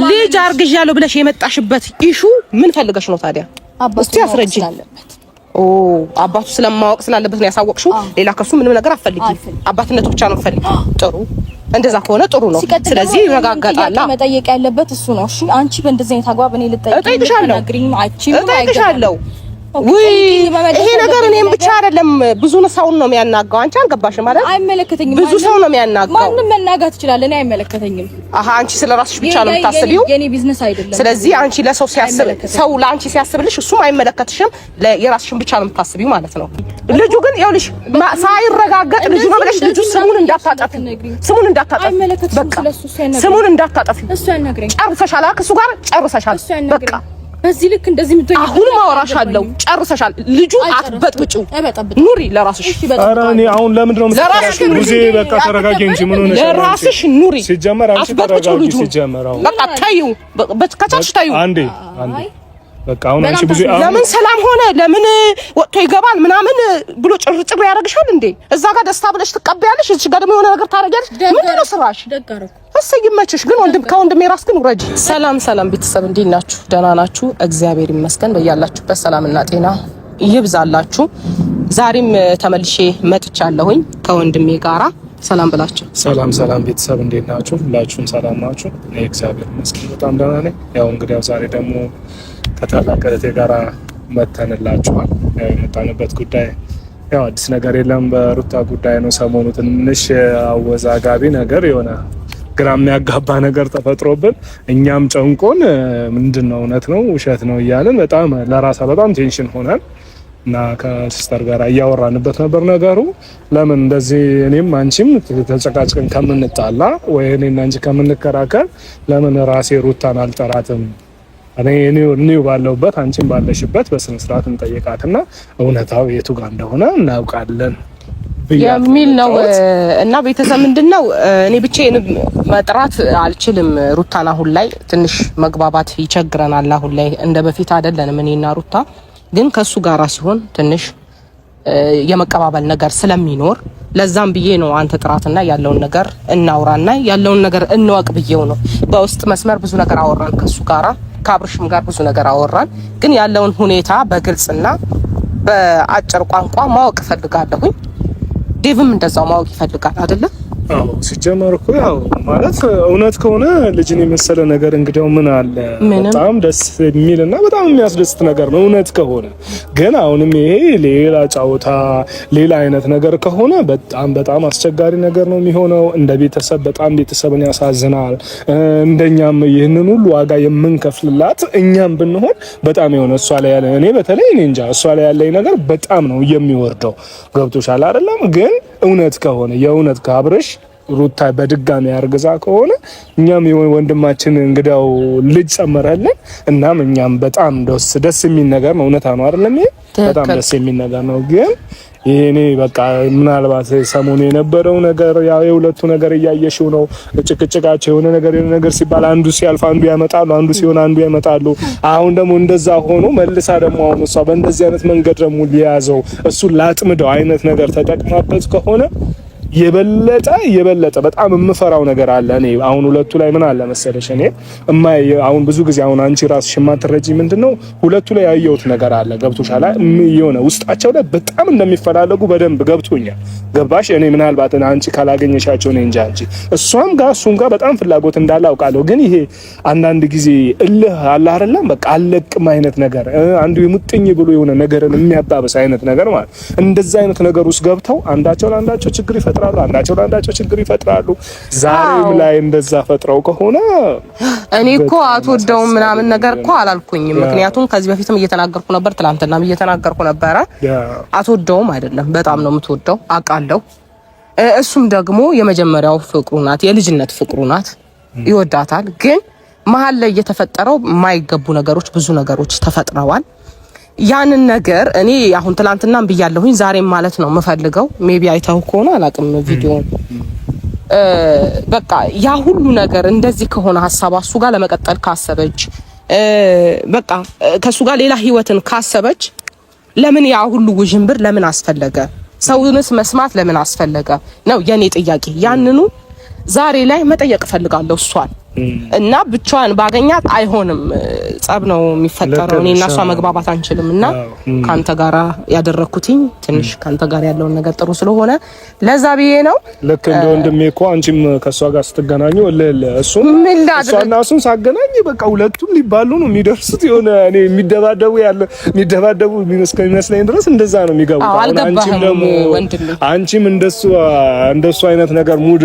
ልጅ አርግዣለሁ ብለሽ የመጣሽበት ኢሹ ምን ፈልገሽ ነው ታዲያ? እስቲ አስረጂ። አባቱ ስለማወቅ ስላለበት ነው ያሳወቅሽው። ሌላ ከሱ ምንም ነገር አትፈልጊ። አባትነቱ ብቻ ነው ፈልጊ። ጥሩ፣ እንደዛ ከሆነ ጥሩ ነው። ስለዚህ ይረጋጋጣል። መጠየቅ ያለበት እሱ ነው። እሺ አንቺ በእንደዚህ አይነት አግባብ እኔ እጠይቅሻለሁ። ውይ ይሄ ነገር እኔም ብቻ አይደለም ብዙ ሰውን ነው የሚያናጋው። አንቺ አልገባሽም ማለት አይመለከተኝም። ብዙ ሰው ነው የሚያናጋው። ማንንም መናጋት ይችላል። እኔ አይመለከተኝም። አንቺ ስለራስሽ ብቻ ነው የምታስቢው። የኔ ቢዝነስ አይደለም። ስለዚህ አንቺ ለሰው ሲያስብ ሰው ለአንቺ ሲያስብልሽ እሱም አይመለከትሽም። የራስሽን ብቻ ነው የምታስቢው ማለት ነው። ልጁ ግን ይኸውልሽ ሳይረጋገጥ ልጁ ነው ብለሽ ልጁ ስሙን እንዳታጠፊ በቃ ስሙን እንዳታጠፊ። እሱ ያናግረኝ። ጨርሰሻል። ከሱ ጋር ጨርሰሻል። በቃ በዚህ ልክ እንደዚህ ምትሆኝ አሁን ማወራሻለሁ። ጨርሰሻል። ልጁ አትበጥብጪው። ኑሪ ለራስሽ። ኧረ እኔ አሁን ለምንድን ነው ለራስሽ ሙዚ በቃ ተረጋጊ እንጂ ምን ሆነሽ? ለራስሽ ኑሪ። ሲጀመር አንቺ ተረጋጊ። ሲጀመር በቃ ታዩ በከቻች ታዩ አንዴ በቃ አሁን አንቺ ብዙ ለምን ሰላም ሆነ ለምን ወጥቶ ይገባል ምናምን ብሎ ጭርጭር ያደርግሻል እንዴ? እዛ ጋር ደስታ ብለሽ ትቀበያለሽ፣ እዚህ ጋር ደግሞ የሆነ ነገር ታረጋለሽ። ምንድን ነው ስራሽ? እሰይ ይመችሽ። ግን ከወንድሜ ራስ ግን ውረጂ። ሰላም ቤተሰብ እንዴት ናችሁ? ደህና ናችሁ? እግዚአብሔር ይመስገን። በያላችሁበት ሰላምና ጤና ይብዛላችሁ። ዛሬም ተመልሼ መጥቻለሁኝ ከወንድሜ ጋራ። ሰላም ብላችሁ። ሰላም ቤተሰብ እንዴት ናችሁ? ሁላችሁም ሰላም ናችሁ? እኔ እግዚአብሔር ይመስገን በጣም ደህና ነኝ። ያው እንግዲህ ዛሬ ደግሞ ከታላቅ እህቴ ጋራ መተንላችኋል። የመጣንበት ጉዳይ ያው አዲስ ነገር የለም፣ በሩታ ጉዳይ ነው። ሰሞኑ ትንሽ አወዛጋቢ ነገር የሆነ ግራ የሚያጋባ ነገር ተፈጥሮብን እኛም ጨንቆን ምንድነው እውነት ነው ውሸት ነው እያልን በጣም ለራሳ በጣም ቴንሽን ሆነን እና ከሲስተር ጋር እያወራንበት ነበር ነገሩ። ለምን እንደዚህ እኔም አንቺም ተጨቃጭቀን ከምንጣላ ወይ እኔና አንቺ ከምንከራከር ለምን ራሴ ሩታን አልጠራትም? እኔው ባለውበት አንቺም ባለሽበት በስነ ስርዓት እንጠይቃትና እውነታው የቱ ጋር እንደሆነ እናውቃለን የሚል ነው። እና ቤተሰብ ምንድነው እኔ ብቻዬን መጥራት አልችልም ሩታን። አሁን ላይ ትንሽ መግባባት ይቸግረናል። አሁን ላይ እንደ በፊት አይደለንም እኔና ሩታ። ግን ከሱ ጋራ ሲሆን ትንሽ የመቀባበል ነገር ስለሚኖር ለዛም ብዬ ነው አንተ ጥራትና ያለውን ነገር እናውራና ያለውን ነገር እንወቅ ብዬው ነው። በውስጥ መስመር ብዙ ነገር አወራን ከሱ ጋራ፣ ከአብርሽም ጋር ብዙ ነገር አወራን። ግን ያለውን ሁኔታ በግልጽና በአጭር ቋንቋ ማወቅ ፈልጋለሁኝ። ዴቭም እንደዛው ማወቅ ይፈልጋል አይደለ? አዎ ሲጀመር እኮ ያው ማለት እውነት ከሆነ ልጅን የመሰለ ነገር እንግዲያው ምን አለ በጣም ደስ የሚልና በጣም የሚያስደስት ነገር ነው እውነት ከሆነ። ግን አሁንም ይሄ ሌላ ጫውታ ሌላ አይነት ነገር ከሆነ በጣም አስቸጋሪ ነገር ነው የሚሆነው። እንደ ቤተሰብ በጣም ቤተሰብን ያሳዝናል። እንደኛም ይህንን ሁሉ ዋጋ የምንከፍልላት እኛም ብንሆን በጣም የሆነ እሷ ላይ ያለ እኔ በተለይ እኔ እንጃ እሷ ላይ ያለኝ ነገር በጣም ነው የሚወርደው። ገብቶሻል አይደለም? ግን እውነት ከሆነ የእውነት ከአብርሽ ሩታ በድጋሚ ያርግዛ ከሆነ እኛም ወንድማችን እንግዲያው ልጅ ጨመረልን። እናም እኛም በጣም ደስ የሚል ነገር ነው። እውነታ ነው አይደለም? ይሄ በጣም ደስ የሚል ነገር ነው። ግን ይሄኔ በቃ ምናልባት ሰሞኑ የነበረው ነገር ያው የሁለቱ ነገር እያየሽው ነው። ጭቅጭቃቸው የሆነ ነገር ሲባል አንዱ ሲያልፍ አንዱ ያመጣሉ፣ አንዱ ሲሆን አንዱ ያመጣሉ። አሁን ደግሞ እንደዛ ሆኖ መልሳ ደግሞ አሁን እሷ በእንደዚህ አይነት መንገድ ደግሞ ሊያዘው እሱ ላጥምደው አይነት ነገር ተጠቅማበት ከሆነ የበለጠ በጣም የምፈራው ነገር አለ። እኔ አሁን ሁለቱ ላይ ምን አለ መሰለሽ እኔ አሁን ብዙ ጊዜ አሁን አንቺ ራስሽ የማትረጂ ምንድነው ሁለቱ ላይ ያየሁት ነገር አለ። ገብቶሻል? የሆነ ውስጣቸው ላይ በጣም እንደሚፈላለጉ በደንብ ገብቶኛል። ገባሽ? እኔ ምናልባት አንቺ ካላገኘሻቸው እኔ እንጃ እንጂ እሷም ጋር እሱም ጋር በጣም ፍላጎት እንዳለ አውቃለሁ። ግን ይሄ አንዳንድ ጊዜ እልህ አለ አይደለም? በቃ አለቅም አይነት ነገር አንዱ የሙጥኝ ብሎ የሆነ ነገርን የሚያባብስ አይነት ነገር ማለት እንደዛ አይነት ነገር ውስጥ ገብተው አንዳቸው ለአንዳቸው ችግር ይፈጥራሉ፣ አንዳቸው ለአንዳቸው ችግር ይፈጥራሉ። ዛሬም ላይ እንደዛ ፈጥረው ከሆነ እኔ እኮ አትወደውም ምናምን ነገር እኮ አላልኩኝም። ምክንያቱም ከዚህ በፊትም እየተናገርኩ ነበር፣ ትናንትናም እየተናገርኩ ነበረ። አትወደውም አይደለም፣ በጣም ነው የምትወደው አውቃለሁ። እሱም ደግሞ የመጀመሪያው ፍቅሩ ናት፣ የልጅነት ፍቅሩ ናት፣ ይወዳታል። ግን መሀል ላይ የተፈጠረው የማይገቡ ነገሮች ብዙ ነገሮች ተፈጥረዋል። ያንን ነገር እኔ አሁን ትላንትናም ብያለሁኝ ዛሬም ማለት ነው የምፈልገው። ሜቢ አይታው ከሆነ አላቅም ቪዲዮ በቃ ያ ሁሉ ነገር እንደዚህ ከሆነ ሐሳቧ እሱ ጋር ለመቀጠል ካሰበች በቃ ከሱ ጋር ሌላ ህይወትን ካሰበች ለምን ያ ሁሉ ውዥንብር ለምን አስፈለገ? ሰውንስ መስማት ለምን አስፈለገ ነው የኔ ጥያቄ። ያንኑ ዛሬ ላይ መጠየቅ ፈልጋለሁ እሷን እና ብቻዋን ባገኛት አይሆንም ጸብ ነው የሚፈጠረው እኔ እና እሷ መግባባት አንችልምና ካንተ ጋራ ያደረኩትኝ ትንሽ ካንተ ጋር ያለው ነገር ጥሩ ስለሆነ ለዛ ብዬ ነው ልክ እንደ ወንድሜ እኮ አንቺም ከሷ ጋር ስትገናኙ እሱም እሷና እሱን ሳገናኝ በቃ ሁለቱም ሊባሉ ነው የሚደርሱት የሆነ እኔ የሚደባደቡ የሚመስለኝ ድረስ እንደዛ ነው የሚገቡት አንቺም ደግሞ አንቺም እንደሱ አይነት ነገር ሙድ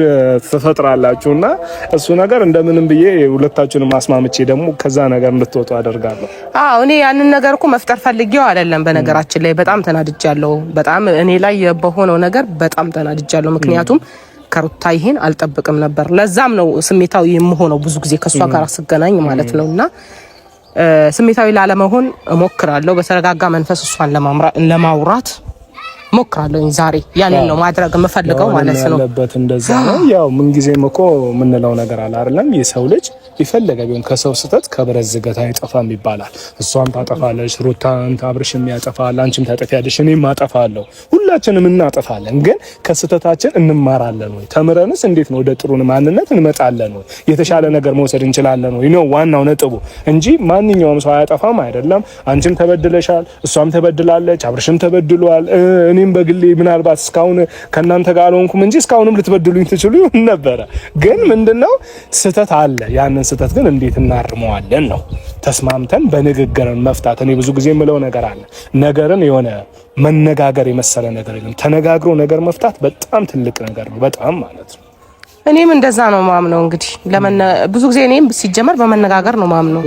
ተፈጥራላችሁና እሱ ነገር እንደምንም ብዬ ሁለታችሁንም ማስማምቼ ደግሞ ከዛ ነገር እንድትወጡ አደርጋለሁ። እኔ ያንን ነገር እኮ መፍጠር ፈልጌው አይደለም። በነገራችን ላይ በጣም ተናድጃለሁ። በጣም እኔ ላይ በሆነው ነገር በጣም ተናድጃለሁ። ምክንያቱም ከሩታ ይሄን አልጠብቅም ነበር። ለዛም ነው ስሜታዊ የምሆነው ብዙ ጊዜ ከሷ ጋር ስገናኝ ማለት ነውና ስሜታዊ ላለመሆን እሞክራለሁ። በተረጋጋ መንፈስ እሷን ለማውራት ሞክራለሁ። ዛሬ ያንን ነው ማድረግ የምፈልገው ማለት ነው። ያለበት እንደዛ ነው። ያው ምን ጊዜም እኮ ምንለው ነገር አለ አይደለም? የሰው ልጅ ይፈልገ ቢሆን ከሰው ስተት ከብረት ዝገት አይጠፋም ይባላል። እሷም ታጠፋለች፣ ሩታን አብርሽም ያጠፋል፣ አንቺም ታጠፊያለሽ፣ እኔም አጠፋለሁ፣ ሁላችንም እናጠፋለን። ግን ከስተታችን እንማራለን ወይ? ተምረንስ እንዴት ነው ወደ ጥሩ ማንነት እንመጣለን ወይ? የተሻለ ነገር መውሰድ እንችላለን ወይ ነው ዋናው ነጥቡ እንጂ ማንኛውም ሰው አያጠፋም አይደለም። አንቺም ተበድለሻል፣ እሷም ተበድላለች፣ አብርሽም ተበድሏል። እኔም በግሌ ምናልባት እስካሁን ከናንተ ጋር አልሆንኩም እንጂ እስካሁንም ልትበድሉኝ ትችሉ ነበር። ግን ምንድነው ስተት አለ። ያንን ስተት ግን እንዴት እናርመዋለን ነው ተስማምተን በንግግርን መፍታት። እኔ ብዙ ጊዜ የምለው ነገር አለ። ነገርን የሆነ መነጋገር የመሰለ ነገር የለም። ተነጋግሮ ነገር መፍታት በጣም ትልቅ ነገር ነው። በጣም ማለት ነው። እኔም እንደዛ ነው ማምነው። እንግዲህ ብዙ ጊዜ እኔም ሲጀመር በመነጋገር ነው ማምነው።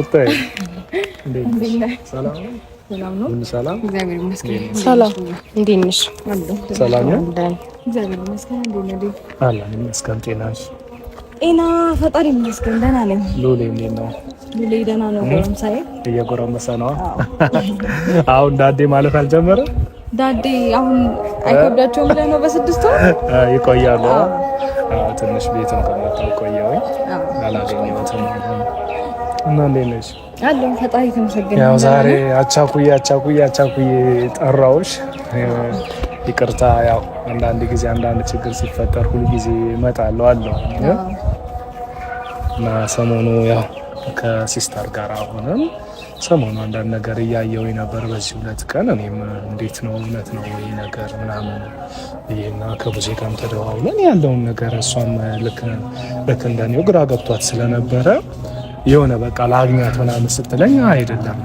ሰላም ነው። ሰላም እግዚአብሔር ይመስገን። ሰላም እንዴት ነሽ? ሰላም ነው እግዚአብሔር ይመስገን። እንዴት ነሽ? አላህ ይመስገን። ጤናሽ? ጤና ፈጣሪ ይመስገን ደህና ነኝ። ሉሌ እንዴት ነው? ሉሌ ደህና ነው። ጎረምሳዬ እየጎረመሰ ነው። አሁን ዳዴ ማለት አልጀመረ? ዳዴ አሁን አይከብዳቸውም ብለህ ነው? በስድስት ወር ይቆያሉ። ትንሽ ቤትም ከመጣሁ ቆየሁኝ አላገኘሁትም። እና እንዴት ነሽ? አለሁ ፈጣሪ ተመስገን። ያው ዛሬ አቻኩዬ ጠራሁሽ። ይቅርታ ያው አንዳንድ ጊዜ አንዳንድ ችግር ሲፈጠር ሁሉ ጊዜ እመጣለሁ አለው እና ሰሞኑ ያው ከሲስተር ጋር ሆነን ሰሞኑ አንዳንድ ነገር እያየሁኝ ነበር በዚህ ሁለት ቀን። እኔም እንዴት ነው እውነት ነው ወይ ነገር ምናምን ይሄና ከቡዜ ጋርም ተደዋውለን ያለውን ነገር እሷም ልክ እንደኔው ግራ ገብቷት ስለነበረ የሆነ በቃ ላግኛት ምናምን ስትለኝ አይደለም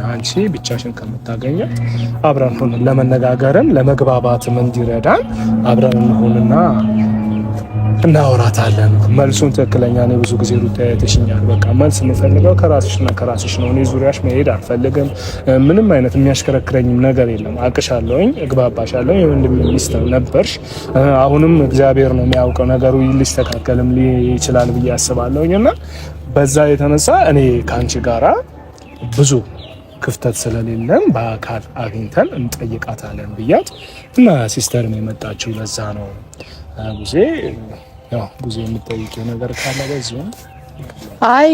አንቺ ብቻሽን ከምታገኛት አብረን ሆነን ለመነጋገርም ለመግባባትም እንዲረዳን አብረን እንሆንና እናወራታለን። መልሱን ትክክለኛ ነው። ብዙ ጊዜ ሩታ ያተሽኛል። በቃ መልስ የምፈልገው ከራስሽና ከራስሽ ነው። እኔ ዙሪያሽ መሄድ አልፈልግም። ምንም አይነት የሚያሽከረክረኝም ነገር የለም። አቅሻለሁኝ፣ እግባባሻለሁ። የወንድም ሚስት ነበርሽ። አሁንም እግዚአብሔር ነው የሚያውቀው ነገሩ ሊስተካከልም ይችላል ብዬ አስባለሁኝና በዛ የተነሳ እኔ ካንቺ ጋራ ብዙ ክፍተት ስለሌለን በአካል አግኝተን እንጠይቃታለን ብያት እና ሲስተርም የመጣችው ለዛ ነው። ብዙ የምትጠይቂው ነገር ካለ በዚሁ አይ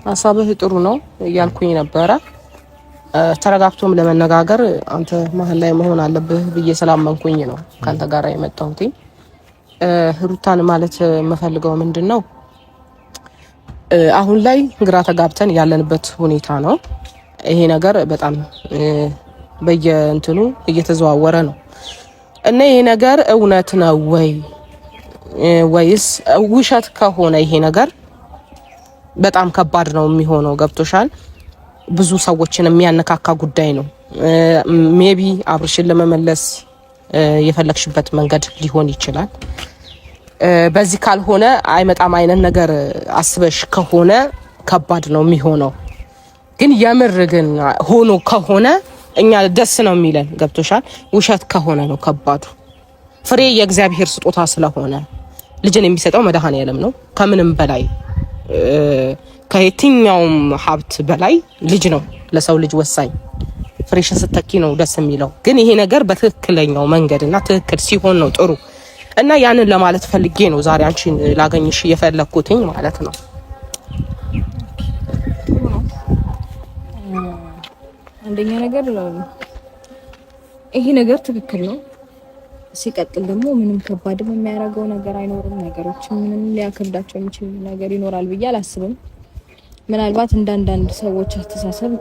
ሀሳብህ ጥሩ ነው እያልኩኝ ነበረ። ተረጋግቶም ለመነጋገር አንተ መሀል ላይ መሆን አለብህ ብዬ ስላመንኩኝ ነው ካንተ ጋር የመጣሁት። ሩታን ማለት የምፈልገው ምንድነው አሁን ላይ ግራ ተጋብተን ያለንበት ሁኔታ ነው። ይሄ ነገር በጣም በየእንትኑ እየተዘዋወረ ነው እና ይሄ ነገር እውነት ነው ወይስ ውሸት ከሆነ ይሄ ነገር በጣም ከባድ ነው የሚሆነው። ገብቶሻል? ብዙ ሰዎችን የሚያነካካ ጉዳይ ነው። ሜቢ አብርሽን ለመመለስ የፈለግሽበት መንገድ ሊሆን ይችላል። በዚህ ካልሆነ አይመጣም አይነት ነገር አስበሽ ከሆነ ከባድ ነው የሚሆነው። ግን የምር ግን ሆኖ ከሆነ እኛ ደስ ነው የሚለን። ገብቶሻል? ውሸት ከሆነ ነው ከባዱ። ፍሬ የእግዚአብሔር ስጦታ ስለሆነ ልጅን የሚሰጠው መድኃኔዓለም ነው። ከምንም በላይ ከየትኛውም ሀብት በላይ ልጅ ነው ለሰው ልጅ ወሳኝ። ፍሬሽን ስተኪ ነው ደስ የሚለው። ግን ይሄ ነገር በትክክለኛው መንገድና ትክክል ሲሆን ነው ጥሩ እና ያንን ለማለት ፈልጌ ነው ዛሬ አንቺን ላገኝሽ የፈለኩትኝ ማለት ነው። አንደኛ ነገር ይሄ ነገር ትክክል ነው። ሲቀጥል ደግሞ ምንም ከባድም የሚያደርገው ነገር አይኖርም። ነገሮችን ምንም ሊያከብዳቸው የሚችል ነገር ይኖራል ብዬ አላስብም። ምናልባት እንዳንዳንድ ሰዎች አስተሳሰብ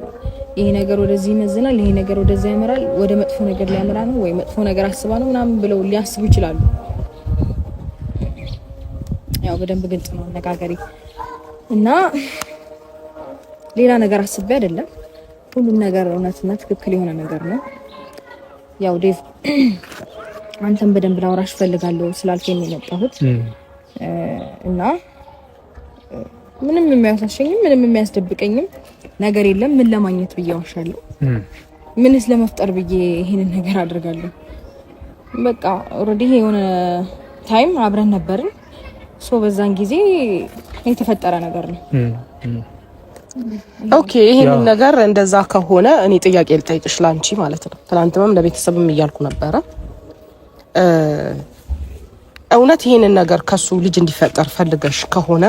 ይሄ ነገር ወደዚህ ይመዝናል፣ ይሄ ነገር ወደዚህ ያመራል፣ ወደ መጥፎ ነገር ሊያመራ ነው ወይ መጥፎ ነገር አስባ ነው ምናምን ብለው ሊያስቡ ይችላሉ። ያው በደንብ ግልጽ ነው አነጋገሬ እና ሌላ ነገር አስቤ አይደለም። ሁሉም ነገር እውነትና ትክክል የሆነ ነገር ነው። ያው ዴቭ አንተም በደንብ ላውራሽ ፈልጋለሁ ስላልከኝ የመጣሁት እና ምንም የሚያሳሸኝም ምንም የሚያስደብቀኝም ነገር የለም። ምን ለማግኘት ብዬ ዋሻለሁ? ምንስ ለመፍጠር ብዬ ይሄንን ነገር አድርጋለሁ? በቃ ኦሬዲ የሆነ ታይም አብረን ነበርን። በዛን ጊዜ የተፈጠረ ነገር ነው። ኦኬ ይሄንን ነገር እንደዛ ከሆነ እኔ ጥያቄ ልጠይቅሽ ላንቺ ማለት ነው። ትናንትም ለቤተሰብም እያልኩ ነበረ። እውነት ይሄንን ነገር ከሱ ልጅ እንዲፈጠር ፈልገሽ ከሆነ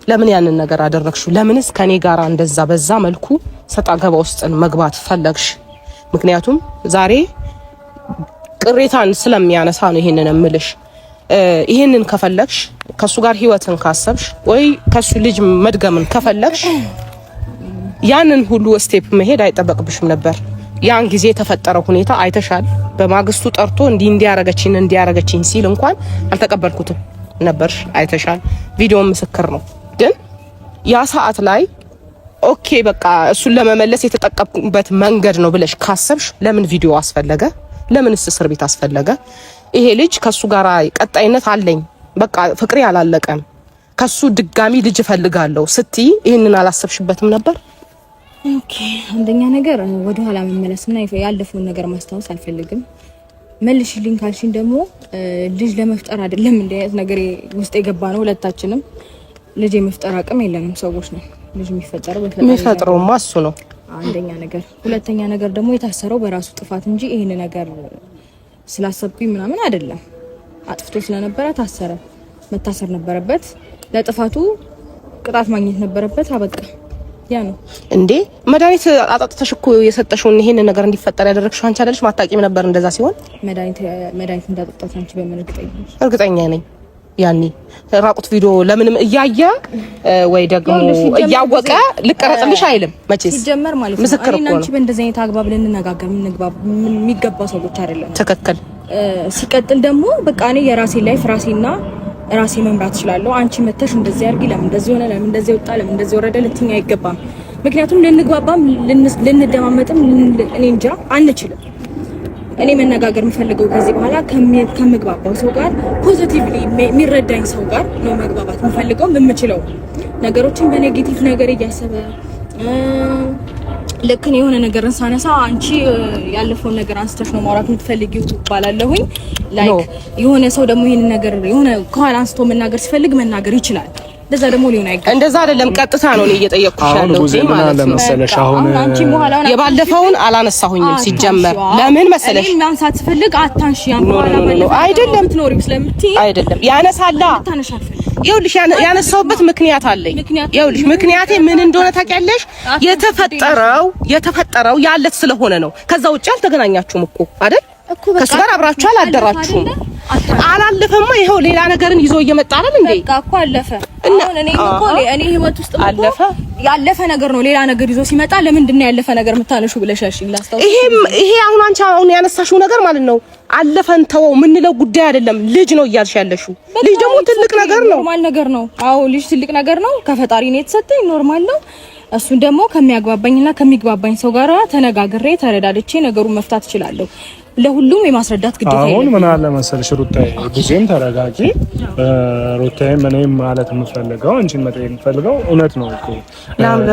ለምን ያንን ነገር አደረግሽው? ለምንስ ከኔ ጋራ እንደዛ በዛ መልኩ ሰጣ ገባ ውስጥ መግባት ፈለግሽ? ምክንያቱም ዛሬ ቅሬታን ስለሚያነሳ ነው ይሄንን እምልሽ። ይሄንን ከፈለግሽ ከሱ ጋር ህይወትን ካሰብሽ ወይ ከሱ ልጅ መድገምን ከፈለግሽ ያንን ሁሉ ስቴፕ መሄድ አይጠበቅብሽም ነበር። ያን ጊዜ የተፈጠረው ሁኔታ አይተሻል። በማግስቱ ጠርቶ እንዲያረገችኝ ሲል እንኳን አልተቀበልኩትም ነበርሽ። አይተሻል። ቪዲዮ ምስክር ነው። ግን ያ ሰዓት ላይ ኦኬ በቃ እሱን ለመመለስ የተጠቀምኩበት መንገድ ነው ብለሽ ካሰብሽ ለምን ቪዲዮ አስፈለገ? ለምንስ እስር ቤት አስፈለገ? ይሄ ልጅ ከሱ ጋር ቀጣይነት አለኝ፣ በቃ ፍቅሬ አላለቀም፣ ከሱ ድጋሚ ልጅ እፈልጋለሁ ስትይ ይሄንን አላሰብሽበትም ነበር? ኦኬ አንደኛ ነገር ወደ ኋላ መመለስና ያለፈውን ነገር ማስታወስ አልፈልግም። መልሽልኝ ካልሽኝ ደግሞ ልጅ ለመፍጠር አይደለም እንደ አይነት ነገር ውስጥ የገባ ነው። ሁለታችንም ልጅ የመፍጠር አቅም የለንም ሰዎች ነው። ልጅ የሚፈጠረው ማሱ ነው አንደኛ ነገር። ሁለተኛ ነገር ደግሞ የታሰረው በራሱ ጥፋት እንጂ ይሄን ነገር ስላሰብኩኝ ምናምን አይደለም። አጥፍቶ ስለነበረ ታሰረ። መታሰር ነበረበት። ለጥፋቱ ቅጣት ማግኘት ነበረበት። አበቃ። ያ ነው እንዴ? መድኃኒት አጣጥተሽ እኮ የሰጠሽውን ይሄን ነገር እንዲፈጠር ያደረግሽው አንቺ አይደለሽ? ማታቂም ነበር እንደዛ ሲሆን? መድኃኒት እንዳጣጣሽ አንቺ በምን እርግጠኛ ነኝ? ያኔ ራቁት ቪዲዮ ለምንም እያየ ወይ ደግሞ እያወቀ ልቀረጽልሽ አይልም መቼስ ሲጀመር ማለት ነው። ምስክር እኮ ነው። አንቺ በእንደዚህ አይነት አግባብ ልንነጋገር የሚገባ ሰዎች አይደለም። ትክክል። ሲቀጥል ደግሞ በቃ እኔ የራሴ ላይፍ ራሴና ራሴ መምራት እችላለሁ። አንቺ መተሽ እንደዚህ አድርጊ፣ ለምን እንደዚህ ሆነ፣ ለምን እንደዚህ ወጣ፣ ለምን እንደዚህ ወረደ ልትኛ አይገባም። ምክንያቱም ልንግባባም ልንደማመጥም እኔ እንጃ አንችልም። እኔ መነጋገር የምፈልገው ከዚህ በኋላ ከምግባባው ሰው ጋር ፖዚቲቭሊ የሚረዳኝ ሰው ጋር ነው መግባባት የምፈልገው የምችለው። ነገሮችን በኔጌቲቭ ነገር እያሰበ ልክ ነው የሆነ ነገርን ሳነሳ አንቺ ያለፈውን ነገር አንስተሽ ነው ማውራት የምትፈልጊው ባላለሁኝ ላይክ የሆነ ሰው ደግሞ ይሄን ነገር የሆነ ከኋላ አንስቶ መናገር ሲፈልግ መናገር ይችላል። እንደዛ ደግሞ ሊሆን አይገባም። እንደዛ አይደለም፣ ቀጥታ ነው እኔ እየጠየቅኩሽ ያለው ማለት ነው። መሰለሽ አሁን አንቺ በኋላውን የባለፈውን አላነሳሁኝም ሲጀመር። ለምን መሰለሽ እኔ ማንሳት ፈልግ አታንሺ ያን በኋላ ማለት አይደለም ትኖሪም ስለምትይ አይደለም ያነሳላ። ይኸውልሽ ያነሳውበት ምክንያት አለኝ። ይኸውልሽ ምክንያቴ ምን እንደሆነ ታውቂያለሽ? የተፈጠረው ያለት ስለሆነ ነው። ከዛ ውጪ አልተገናኛችሁም እኮ አይደል? ከሱ ጋር አብራችሁ አላደራችሁም። አላለፈማ። ይሄው ሌላ ነገርን ይዞ እየመጣ አይደል እንዴ? በቃ እኮ አለፈ። አሁን እኔ ህይወት ውስጥ አለፈ ያለፈ ነገር ነው። ሌላ ነገር ይዞ ሲመጣ ለምንድን ነው ያለፈ ነገር የምታነሺው ብለሻሽ ላስታውስ። ይሄ አንቺ ያነሳሽው ነገር ማለት ነው አለፈን ተወው የምንለው ጉዳይ አይደለም። ልጅ ነው እያልሽ ያለሽው። ልጅ ደግሞ ትልቅ ነገር ነው፣ ኖርማል ነገር ነው። አዎ ልጅ ትልቅ ነገር ነው። ከፈጣሪ ነው የተሰጠኝ፣ ኖርማል ነው። እሱን ደግሞ ከሚያግባባኝና ከሚግባባኝ ሰው ጋር ተነጋግሬ ተረዳድቼ ነገሩን መፍታት እችላለሁ። ለሁሉም የማስረዳት ግዴታ የለም። አሁን ምን አለ መሰለሽ ሩታዬ፣ ጊዜም ተረጋጊ። ሩታዬ ምንም ማለት የምፈልገው አንቺን መጠየቅ የምፈልገው እውነት ነው እኮ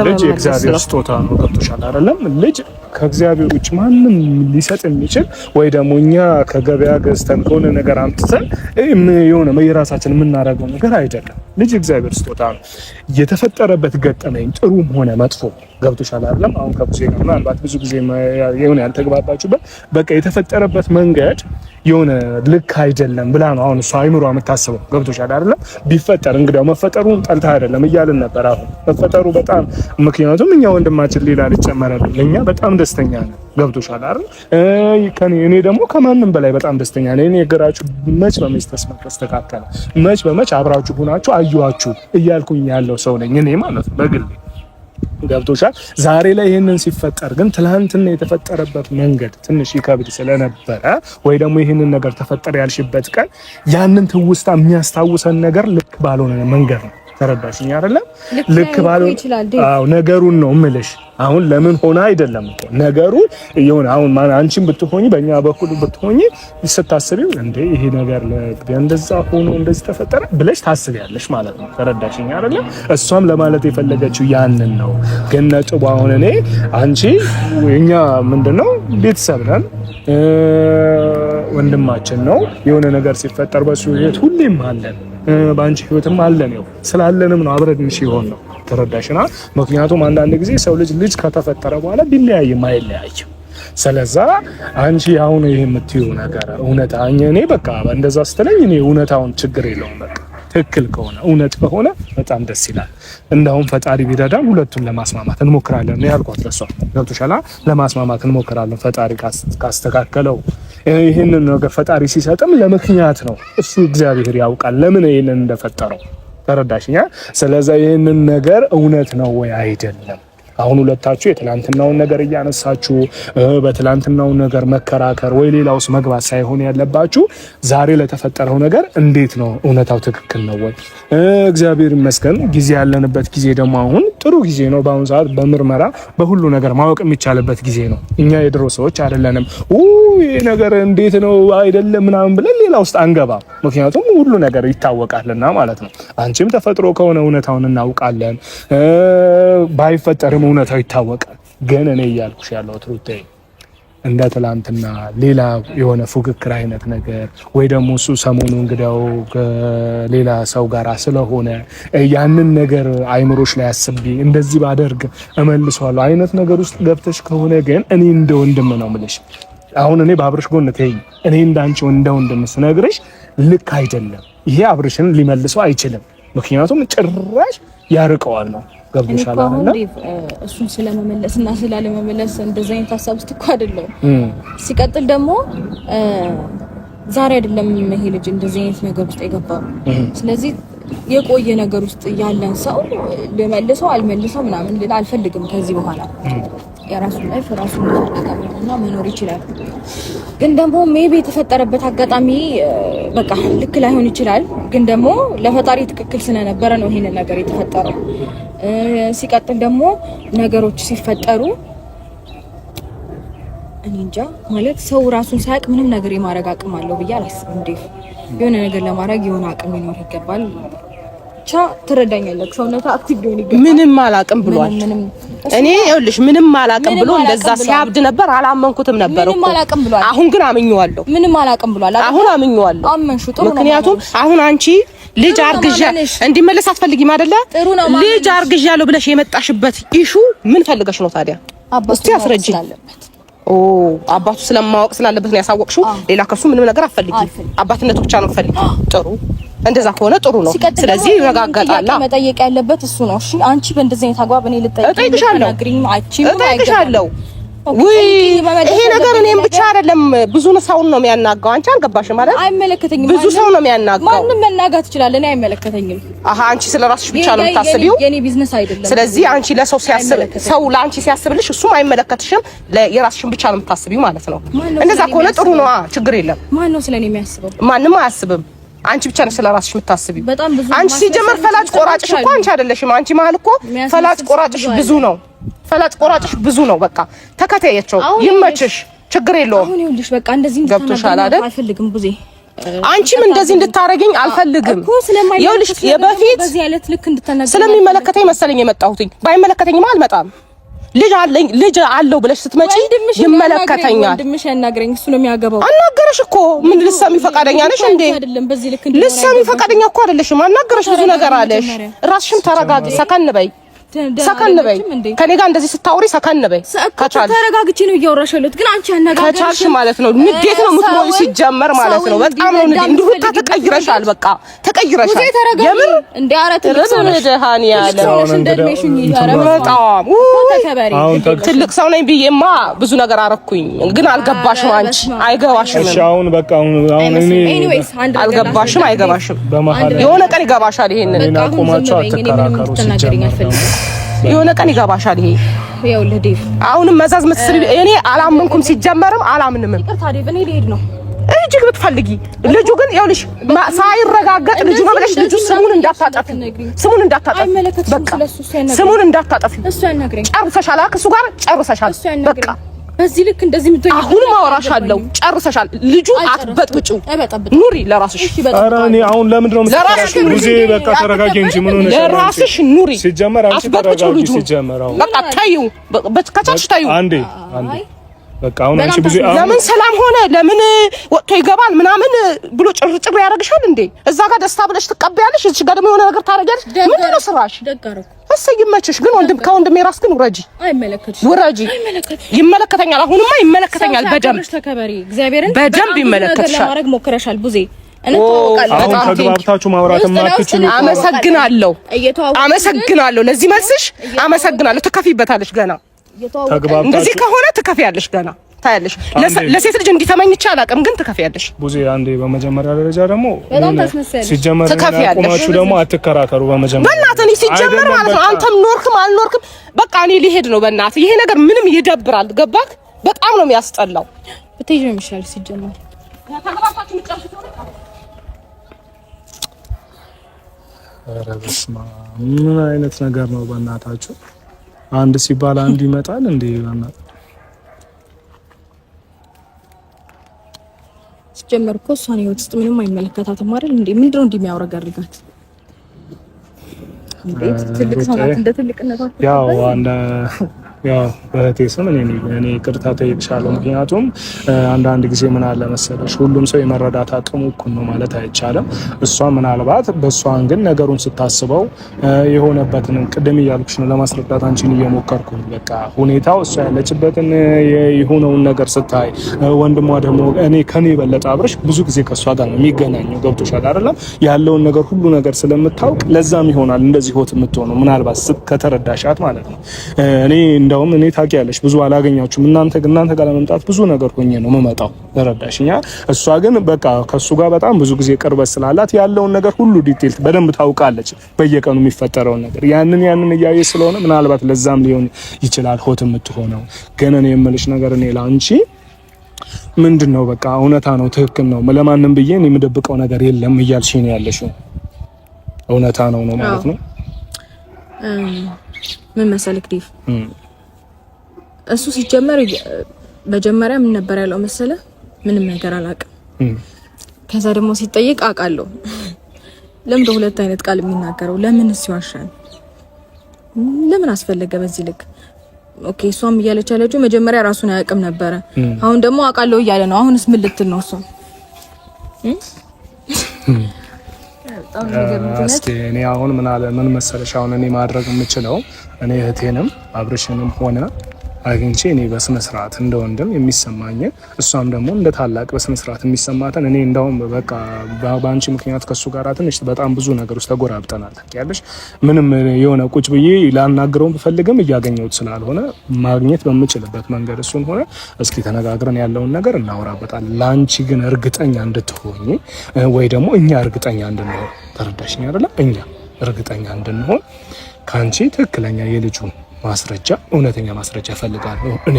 ልጅ የእግዚአብሔር ስጦታ ነው። ገብቶሻል አይደለም? ልጅ ከእግዚአብሔር ውጭ ማንም ሊሰጥ የሚችል ወይ ደግሞ እኛ ከገበያ ገዝተን ከሆነ ነገር አምጥተን የሆነ የራሳችን የምናደርገው ነገር አይደለም። ልጅ እግዚአብሔር ስጦታ ነው። የተፈጠረበት ገጠመኝ ጥሩም ሆነ መጥፎ ገብቶሻል አይደለም? አሁን ከብዙ ጋር ምናልባት ብዙ ጊዜ የሆነ ያልተግባባችሁበት በቃ የተፈጠረበት መንገድ የሆነ ልክ አይደለም ብላ ነው አሁን እሷ አይምሯ የምታስበው። ገብቶሻል አይደለም? ቢፈጠር እንግዲያው መፈጠሩን ጠልታ አይደለም እያልን ነበር። አሁን መፈጠሩ በጣም ምክንያቱም እኛ ወንድማችን ሌላ ልጨመረልን እኛ በጣም ደስተኛ ነን። ገብቶሻል አይደል? እኔ ደግሞ ከማንም በላይ በጣም ደስተኛ ነኝ። እኔ የገራችሁ መች በመች ተስተካከለ፣ መች በመች አብራችሁ ሆናችሁ አዩዋችሁ እያልኩኝ ያለው ሰው ነኝ እኔ ማለት ነው በግል። ገብቶሻል? ዛሬ ላይ ይሄንን ሲፈጠር ግን ትላንትና የተፈጠረበት መንገድ ትንሽ ይከብድ ስለነበረ ወይ ደግሞ ይሄንን ነገር ተፈጠረ ያልሽበት ቀን ያንን ትውስታ የሚያስታውሰን ነገር ልክ ባልሆነ መንገድ ነው። ተረዳሽኝ አይደለም? ልክ ባልሆነ አዎ ነገሩን ነው እምልሽ። አሁን ለምን ሆነ አይደለም እኮ ነገሩ ይሁን። አሁን አንቺም ብትሆኚ በእኛ በኩል ብትሆኚ ስታስቢው እንዴ ይሄ ነገር እንደዛ ሆኖ እንደዚህ ተፈጠረ ብለሽ ታስቢያለሽ ማለት ነው። ተረዳሽኝ አይደለም? እሷም ለማለት የፈለገችው ያንን ነው። ግን ነጥቡ አሁን እኔ አንቺ እኛ ምንድነው ቤተሰብ ነን፣ ወንድማችን ነው። የሆነ ነገር ሲፈጠር በሱ ህይወት ሁሌም አለን፣ በአንቺ ህይወትም አለን። ነው ስላለንም ነው አብረን ሲሆን ነው። ተረዳሽና? ምክንያቱም አንዳንድ ጊዜ ሰው ልጅ ከተፈጠረ በኋላ ቢለያይም አይለያይም። ስለዛ አንቺ አሁን ይሄ የምትይው ነገር እውነት እኔ በቃ እንደዛ ስትለኝ እኔ እውነታውን ችግር የለውም በቃ ትክክል ከሆነ እውነት ከሆነ በጣም ደስ ይላል። እንደውም ፈጣሪ ቢረዳን ሁለቱን ለማስማማት እንሞክራለን ነው ያልኳት ለሷ። ገብቶሻል? ለማስማማት እንሞክራለን ፈጣሪ ካስተካከለው። ይሄንን ነገር ፈጣሪ ሲሰጥም ለምክንያት ነው። እሱ እግዚአብሔር ያውቃል ለምን ይሄንን እንደፈጠረው። ተረዳሽኛ? ስለዚህ ይሄንን ነገር እውነት ነው ወይ አይደለም አሁን ሁለታችሁ የትላንትናውን ነገር እያነሳችሁ በትላንትናው ነገር መከራከር ወይ ሌላውስ መግባት ሳይሆን ያለባችሁ ዛሬ ለተፈጠረው ነገር እንዴት ነው እውነታው ትክክል ነው ወይ? እግዚአብሔር ይመስገን ጊዜ ያለንበት ጊዜ ደግሞ አሁን ጥሩ ጊዜ ነው። በአሁኑ ሰዓት በምርመራ በሁሉ ነገር ማወቅ የሚቻልበት ጊዜ ነው። እኛ የድሮ ሰዎች አይደለንም። ይሄ ነገር እንዴት ነው አይደለም ምናምን ብለን ሌላ ውስጥ አንገባ። ምክንያቱም ሁሉ ነገር ይታወቃልና ማለት ነው። አንቺም ተፈጥሮ ከሆነ እውነታውን እናውቃለን፣ ባይፈጠርም እውነታው ይታወቃል። ግን እኔ እያልኩሽ ያለው ትሩቴ እንደ ትላንትና ሌላ የሆነ ፉክክር አይነት ነገር ወይ ደግሞ እሱ ሰሞኑ እንግዲያው ከሌላ ሰው ጋር ስለሆነ ያንን ነገር አይምሮሽ ላይ አስቢ እንደዚህ ባደርግ እመልሰዋለሁ አይነት ነገር ውስጥ ገብተሽ ከሆነ ግን እኔ እንደ ወንድም ነው የምልሽ። አሁን እኔ በአብርሽ ጎን ተይኝ። እኔ እንዳንቺ እንደ ወንድም ስነግርሽ ልክ አይደለም። ይሄ አብርሽን ሊመልሰው አይችልም። ምክንያቱም ጭራሽ ያርቀዋል ነው። ገብቶሻል አይደል? እሱን ስለመመለስና ስላለመመለስ እንደዚህ አይነት ሀሳብ ውስጥ እኮ አይደለም። ሲቀጥል ደግሞ ዛሬ አይደለም ይሄ ልጅ እንደዚህ አይነት ነገር ውስጥ የገባው። ስለዚህ የቆየ ነገር ውስጥ ያለን ሰው ልመልሰው አልመልሰው ምናምን ልል አልፈልግም። ከዚህ በኋላ የራሱን ላይፍ ራሱን ማስተካከልና መኖር ይችላል። ግን ደግሞ ሜቢ የተፈጠረበት አጋጣሚ በቃ ልክ ላይሆን ይችላል። ግን ደግሞ ለፈጣሪ ትክክል ስለነበረ ነው ይሄንን ነገር የተፈጠረው። ሲቀጥል ደግሞ ነገሮች ሲፈጠሩ እኔ እንጃ ማለት ሰው ራሱን ሳያውቅ ምንም ነገር የማድረግ አቅም አለው ብዬ አላስብም። እንዴ የሆነ ነገር ለማድረግ የሆነ አቅም ይኖር ይገባል። ብቻ ትረዳኛለህ። ሰውነታ አክቲቭ ሊሆን ይገባል። ምንም አላቅም ብሏል። እኔ ይኸውልሽ ምንም አላቅም ብሎ እንደዛ ሲያብድ ነበር። አላመንኩትም ነበር እኮ አሁን ግን አምኜዋለሁ። ምንም አላቅም ብሏል። አሁን አምኜዋለሁ። አመንሹ ጥሩ ነው። ምክንያቱም አሁን አንቺ ልጅ አርግዣ እንዲመለስ አትፈልጊም አይደለ? ልጅ አርግዣለሁ ብለሽ የመጣሽበት ኢሹ ምን ፈልገሽ ነው ታዲያ? እስቲ አስረጂ። አባቱ ስለማወቅ ስላለበት ነው ያሳወቅሽው። ሌላ ከሱ ምንም ነገር አትፈልጊም። አባትነቱ ብቻ ነው ፈልጊ። ጥሩ እንደዛ ከሆነ ጥሩ ነው። ስለዚህ ይረጋጋጣል። መጠየቅ ያለበት እሱ ነው። እሺ አንቺ በእንደዚህ አይነት አግባብ እኔ ልጠይቅሻለሁ። ይሄ ነገር እኔም ብቻ አይደለም ብዙ ሰውን ነው የሚያናጋው። አንቺ አልገባሽም ማለት አይመለከተኝም። ብዙ ሰው ነው የሚያናጋው። ማንንም መናጋት ይችላል። እኔ አይመለከተኝም። አንቺ ስለራስሽ ብቻ ነው የምታስቢው። የኔ ቢዝነስ አይደለም። ስለዚህ አንቺ ለሰው ሲያስብ ሰው ለአንቺ ሲያስብልሽ እሱም አይመለከትሽም። የራስሽን ብቻ ነው የምታስቢው ማለት ነው። እንደዛ ከሆነ ጥሩ ነው። ችግር የለም። ማን ነው ስለኔ የሚያስበው? ማንንም አያስብም። አንቺ ብቻ ነሽ ስለራስሽ የምታስቢው። አንቺ ሲጀመር ፈላጭ ቆራጭሽ እኮ አንቺ አይደለሽም። አንቺ ማለት እኮ ፈላጭ ቆራጭሽ ብዙ ነው። ፈላጭ ቆራጭሽ ብዙ ነው። በቃ ተከታያቸው፣ ይመችሽ፣ ችግር የለውም። አሁን ይኸውልሽ በቃ እንደዚህ እንድታናግሪኝ አልፈልግም ቡዜ። አንቺም እንደዚህ እንድታረጊኝ አልፈልግም። ይኸውልሽ የበፊት በዚህ አይነት ልክ እንድታናግሪኝ ስለሚመለከተኝ መሰለኝ የመጣሁትኝ። ባይመለከተኝማ አልመጣም። ልጅ አለኝ ልጅ አለው ብለሽ ስትመጪ ይመለከተኛል። ወንድምሽ ያናግረኝ፣ እሱ ነው የሚያገባው። አናገረሽ እኮ ምን ልትሰሚ ፈቃደኛ ነሽ እንዴ? ልትሰሚ ፈቃደኛ እኮ አይደለሽም። አናገረሽ፣ ብዙ ነገር አለሽ። ራስሽም ተረጋጊ፣ ሰከን በይ። ሰከን በይ። ከኔ ጋር እንደዚህ ስታወሪ ሰከን በይ። ከቻልሽ ተረጋግቼ ነው እያወራሽ ያለሁት፣ ግን አንቺ አነጋገርሽ ከቻልሽ ማለት ነው ንዴት ነው የምትሞይ ሲጀመር ማለት ነው። በጣም ነው ንዴት። እንዲሁ ተቀይረሻል፣ በቃ ተቀይረሻል። የምር እንደ አራት ለምደሃኒ ያለ በጣም ትልቅ ሰው ነኝ ብዬማ ብዙ ነገር አረኩኝ፣ ግን አልገባሽም። አንቺ አይገባሽም። እሺ አሁን በቃ አሁን እኔ አልገባሽም፣ አይገባሽም። የሆነ ቀን ይገባሻል። ይሄንን አቆማችሁ አትከራከሩ። የሆነ ቀን ይገባሻል። ይሄ ያው ለዴቭ አሁንም መዛዝ መስል እኔ አላመንኩም። ሲጀመርም አላምንም። ይቅርታ ዴቭ፣ እኔ ልሄድ ነው እጅግ ብትፈልጊ። ልጁ ግን ይኸውልሽ ሳይረጋገጥ ልጁ ነው ብለሽ ልጁ ስሙን እንዳታጠፊ፣ ስሙን እንዳታጠፊ፣ በቃ ስሙን እንዳታጠፊ። እሱ ያናግረኝ። ጨርሰሻል፣ ከሱ ጋር ጨርሰሻል። በቃ በዚህ ልክ እንደዚህ ምትይ አሁን ማወራሻለሁ። ጨርሰሻል። ልጁ አትበጥብጪው፣ ኑሪ ለራስሽ። ኧረ እኔ አሁን ለምንድን ነው የምትከራከሪው? ሙዜ በቃ ተረጋጊ እንጂ ምን ሆነሽ? ለራስሽ ኑሪ። ሲጀመር አንቺ ተረጋጊ። ሲጀመር አሁን በቃ ታዩ፣ ከቻልሽ ታዩ። አንዴ በቃ አሁን አንቺ ብዙ ለምን ሰላም ሆነ ለምን ወጥቶ ይገባል ምናምን ብሎ ጭርጭር ያደርግሻል እንዴ? እዛ ጋር ደስታ ብለሽ ትቀበያለሽ፣ እዚህ ጋር ደግሞ የሆነ ነገር ታደርጊያለሽ። ምንድን ነው ስራሽ? እሰይ ይመችሽ። ግን ከወንድሜ ራስ ግን ውረጂ፣ ውረጂ። ይመለከተኛል፣ አሁንማ ይመለከተኛል። በደንብ ተከበሪ። እግዚአብሔርን በደንብ ይመለከትሻል። ለማድረግ ሞክረሻል ቡዜ። አሁን ተግባብታችሁ ማውራት የማትችሉ አመሰግናለሁ፣ አመሰግናለሁ። ለዚህ መልስሽ አመሰግናለሁ። ትከፊበታለሽ ገና እንደዚህ ከሆነ ትከፊያለሽ፣ ገና ታያለሽ። ለሴት ልጅ እንዲተመኝቻ አላውቅም፣ ግን ትከፊያለሽ። ቡዜ አንዴ በመጀመሪያ ደረጃ ደግሞ ሲጀመር ቆማችሁ ደግሞ አትከራከሩ። በመጀመሪያ በእናትህ እኔ ሲጀመር ማለት ነው አንተም ኖርክም አልኖርክም በቃ እኔ ሊሄድ ነው። በእናትህ ይሄ ነገር ምንም ይደብራል። ገባክ? በጣም ነው የሚያስጠላው። ብትሄጂ ነው የሚሻለው ሲጀመር። ተግባባታችሁ ምጫችሁ ነው። ኧረ በስመ አብ ምን አይነት ነገር ነው በእናታችሁ? አንድ ሲባል አንድ ይመጣል እንዴ? በእናትህ ሲጀመር እኮ እሷን ህይወት ውስጥ ምንም አይመለከታትም አይደል እንዴ? ምንድነው እንደሚያወራጋርጋት እንዴ? ትልቅ ሰው ናት። እንደ ትልቅነቷ ያው በእህቴ ስም እኔ ይቅርታ ጠይቅሻለሁ። ምክንያቱም አንዳንድ ጊዜ ምን አለ መሰለሽ ሁሉም ሰው የመረዳት አቅሙ እኩል ነው ማለት አይቻልም። እሷ ምናልባት በእሷን ግን ነገሩን ስታስበው የሆነበትን ቅድም እያልኩሽ ነው ለማስረዳት አንቺን እየሞከርኩ በቃ ሁኔታው እሷ ያለችበትን የሆነውን ነገር ስታይ ወንድሟ ደግሞ እኔ ከኔ የበለጠ አብረሽ ብዙ ጊዜ ከእሷ ጋር ነው የሚገናኘው። ገብቶሻል አይደለም? ያለውን ነገር ሁሉ ነገር ስለምታውቅ ለዛም ይሆናል እንደዚህ ሆት የምትሆነው ምናልባት ከተረዳሻት ማለት ነው። እንደውም እኔ ታውቂያለሽ ብዙ አላገኛችሁም እናንተ ጋር ለመምጣት ብዙ ነገር ሆኜ ነው የምመጣው። ተረዳሽኛ? እሷ ግን በቃ ከሱ ጋር በጣም ብዙ ጊዜ ቅርበት ስላላት ያለውን ነገር ሁሉ ዲቴል በደንብ ታውቃለች፣ በየቀኑ የሚፈጠረውን ነገር ያንን እያየች ስለሆነ ምናልባት ለዛም ሊሆን ይችላል ሆት የምትሆነው። ግን እኔ የምልሽ ነገር እኔ ላንቺ ምንድነው በቃ እውነታ ነው፣ ትክክል ነው። ለማንም ብዬ እኔ የምደብቀው ነገር የለም እያልሽ ነው ያለሽው። እውነታ ነው ማለት ነው። ምን መሰለክ ዲፍ እሱ ሲጀመር መጀመሪያ ምን ነበር ያለው መሰለ? ምንም ነገር አላውቅም። ከዛ ደግሞ ሲጠይቅ አውቃለሁ። ለምን ሁለት አይነት ቃል የሚናገረው? ለምን ሲዋሻል? ለምን አስፈለገ በዚህ ልክ? ኦኬ እሷም እያለች ያለችው መጀመሪያ ራሱን አያውቅም ነበረ። አሁን ደግሞ አውቃለሁ እያለ ነው። አሁንስ ምን ልትል ነው እሷ? እስቲ እኔ አሁን ምን መሰለሽ አሁን እኔ ማድረግ የምችለው እኔ እህቴንም አብርሽንም ሆነ አግኝቼ እኔ በስነ ስርዓት እንደ ወንድም የሚሰማኝ እሷም ደግሞ እንደ ታላቅ በስነ ስርዓት የሚሰማተን እኔ እንደውም በቃ በአንቺ ምክንያት ከሱ ጋር ትንሽ በጣም ብዙ ነገሮች ተጎራብጠናል። ታውቂያለሽ ምንም የሆነ ቁጭ ብዬ ላናግረው ብፈልግም እያገኘሁት ስላልሆነ ማግኘት በምችልበት መንገድ እሱን ሆነ እስኪ ተነጋግረን ያለውን ነገር እናወራበታለን። ላንቺ ግን እርግጠኛ እንድትሆኚ ወይ ደግሞ እኛ እርግጠኛ እንድንሆን ተረዳሽኝ አይደለ? እኛ እርግጠኛ እንድንሆን ካንቺ ትክክለኛ የልጁን ማስረጃ እውነተኛ ማስረጃ ፈልጋለሁ። እኔ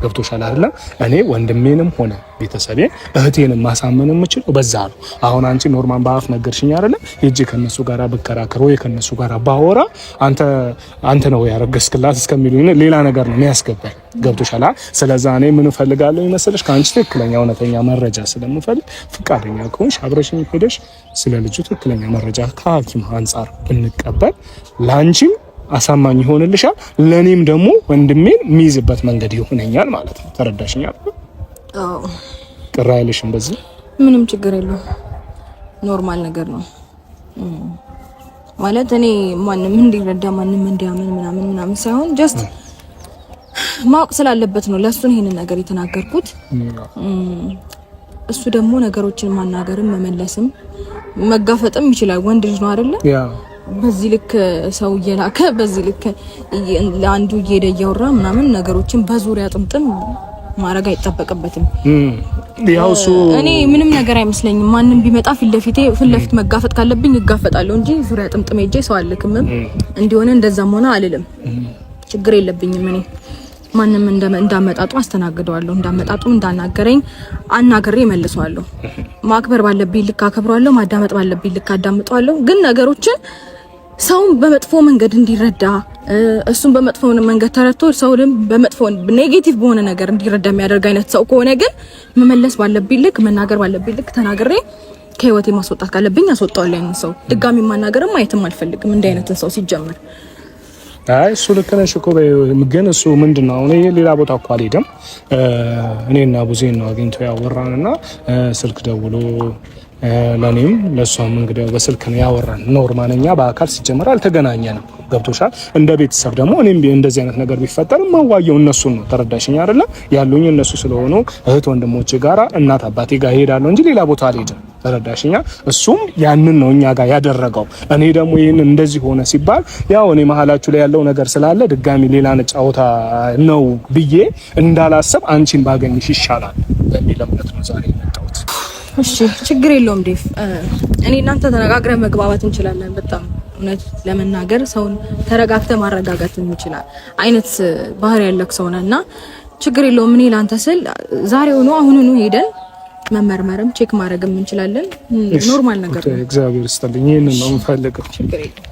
ገብቶሻል አይደል? እኔ ወንድሜንም ሆነ ቤተሰቤን እህቴንም ማሳመን የምችለው በዛ ነው። አሁን አንቺ ኖርማል በአፍ ነገርሽኝ አይደል? ሂጂ ከነሱ ጋር ብከራከር ወይ ከነሱ ጋር ባወራ አንተ ነው ያረገስክላት እስከሚሉኝ ሌላ ነገር ነው የሚያስገባኝ። ገብቶሻል? ስለዛ እኔ ምን ፈልጋለሁ ይመስልሽ? ካንቺ ትክክለኛ እውነተኛ መረጃ ስለምፈልግ ፍቃደኛ ከሆንሽ አብረሽኝ ሄደሽ ስለ ልጁ ትክክለኛ መረጃ ከሐኪም አንፃር ብንቀበል ላንቺም አሳማኝ ይሆንልሻል፣ ለኔም ደግሞ ወንድሜን የሚይዝበት መንገድ ይሆነኛል ማለት ነው። ተረዳሽኛል? አዎ። ቅር አይልሽም? በዚህ ምንም ችግር የለውም። ኖርማል ነገር ነው። ማለት እኔ ማንንም እንዲረዳ ማንንም እንዲያምን ምናምን ሳይሆን ጀስት ማወቅ ስላለበት ነው ለሱ ይሄንን ነገር የተናገርኩት። እሱ ደግሞ ነገሮችን ማናገርም መመለስም መጋፈጥም ይችላል። ወንድ ልጅ ነው አይደለ? በዚህ ልክ ሰው እየላከ በዚህ ልክ ለአንዱ እየሄደ እያወራ ምናምን ነገሮችን በዙሪያ ጥምጥም ማረጋ አይጠበቅበትም። ያውሱ እኔ ምንም ነገር አይመስለኝም። ማንንም ቢመጣ ፊት ለፊት መጋፈጥ ካለብኝ እጋፈጣለሁ እንጂ ዙሪያ ጥምጥም ሄጄ ሰው አልክም። እንዲሆነ እንደዛም ሆነ አልልም። ችግር የለብኝም። እኔ ማንንም እንዳመጣጡ አስተናግደዋለሁ። እንዳመጣጡ እንዳናገረኝ አናገሬ መልሰዋለሁ። ማክበር ባለብኝ ልክ አከብረዋለሁ። ማዳመጥ ባለብኝ ልክ አዳምጠዋለሁ። ግን ነገሮችን ሰውን በመጥፎ መንገድ እንዲረዳ እሱን በመጥፎ መንገድ ተረድቶ ሰውንም በመጥፎ ኔጌቲቭ በሆነ ነገር እንዲረዳ የሚያደርግ አይነት ሰው ከሆነ ግን መመለስ ባለብኝ ልክ መናገር ባለብኝ ልክ ተናግሬ ከህይወቴ ማስወጣት ካለብኝ አስወጣዋለሁ። ያን ሰው ድጋሚ ማናገርም ማየትም አልፈልግም እንደ አይነትን ሰው ሲጀምር። አይ እሱ ልክ ነሽ እኮ ግን እሱ ምንድነው አሁን ሌላ ቦታ እኮ አልሄደም። እኔና ቡዜን ነው አግኝቶ ያወራንና ስልክ ደውሎ ለኔም ለሷም እንግዲህ በስልክ ነው ያወራን። ኖርማልኛ በአካል ሲጀመር አልተገናኘንም። ገብቶሻል? እንደ ቤተሰብ ደግሞ እኔም እንደዚህ አይነት ነገር ቢፈጠር ማዋየው እነሱን ነው። ተረዳሽኝ አይደለ? ያሉኝ እነሱ ስለሆኑ እህት ወንድሞቼ ጋራ እናት አባቴ ጋር ሄዳለሁ እንጂ ሌላ ቦታ አልሄድም። ተረዳሽኛ? እሱም ያንን ነው እኛ ጋር ያደረገው። እኔ ደግሞ ይሄን እንደዚህ ሆነ ሲባል ያው እኔ መሀላችሁ ላይ ያለው ነገር ስላለ ድጋሚ ሌላ ነጫውታ ነው ብዬ እንዳላሰብ አንቺን ባገኝሽ ይሻላል በሚል እምነት ነው ዛሬ የመጣሁት። እሺ ችግር የለውም ዴፍ። እኔ እናንተ ተነጋግረን መግባባት እንችላለን። በጣም እውነት ለመናገር ሰውን ተረጋግተ ማረጋጋት እንችላለን አይነት ባህሪ ያለክ ሰው ነህና ችግር የለውም። እኔ ላንተ ስል ዛሬውኑ አሁኑኑ ሄደን መመርመርም ቼክ ማድረግም እንችላለን። ኖርማል ነገር ነው። እግዚአብሔር ይስጥልኝ። ይሄንን ነው የምፈልገው። ችግር የለውም።